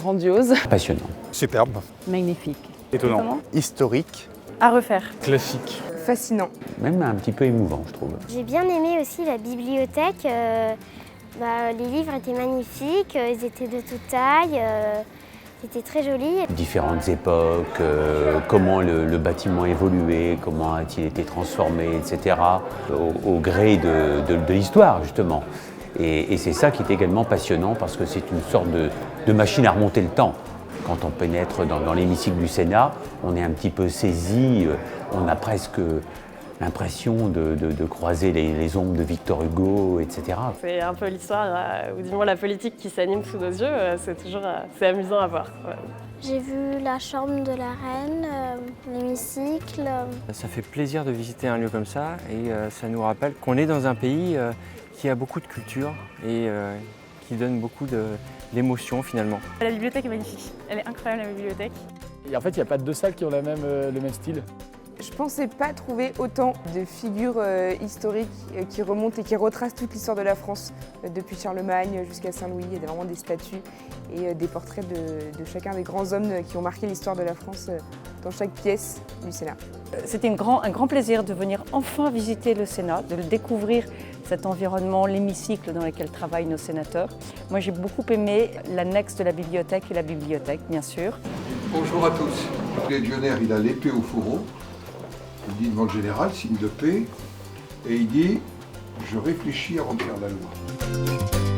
Grandiose. Passionnant. Superbe. Magnifique. Étonnant. Comment ? Historique. À refaire. Classique. Fascinant. Même un petit peu émouvant, je trouve. J'ai bien aimé aussi la bibliothèque. Les livres étaient magnifiques, ils étaient de toute taille, c'était très joli. Différentes époques, comment le bâtiment a évolué, comment a-t-il été transformé, etc. Au gré de l'histoire, justement. Et c'est ça qui est également passionnant parce que c'est une sorte de machine à remonter le temps. Quand on pénètre dans l'hémicycle du Sénat, on est un petit peu saisi, on a presque l'impression de croiser les ombres de Victor Hugo, etc. C'est un peu l'histoire, ou du moins la politique qui s'anime sous nos yeux, c'est amusant à voir. Ouais. J'ai vu la chambre de la reine, l'hémicycle. Ça fait plaisir de visiter un lieu comme ça et ça nous rappelle qu'on est dans un pays qui a beaucoup de culture et qui donne beaucoup d'émotions finalement. La bibliothèque est magnifique. Elle est incroyable, la bibliothèque. Et en fait, il n'y a pas deux salles qui ont le même style. Je pensais pas trouver autant de figures historiques qui remontent et qui retracent toute l'histoire de la France, depuis Charlemagne jusqu'à Saint-Louis. Il y a vraiment des statues et des portraits de chacun des grands hommes qui ont marqué l'histoire de la France dans chaque pièce du Sénat. C'était un grand plaisir de venir enfin visiter le Sénat, de le découvrir, cet environnement, l'hémicycle dans lequel travaillent nos sénateurs. Moi, j'ai beaucoup aimé l'annexe de la bibliothèque et la bibliothèque, bien sûr. Bonjour à tous. Le légionnaire, il a l'épée au fourreau. Il dit devant le général, signe de paix, et il dit « Je réfléchis à remplir la loi ».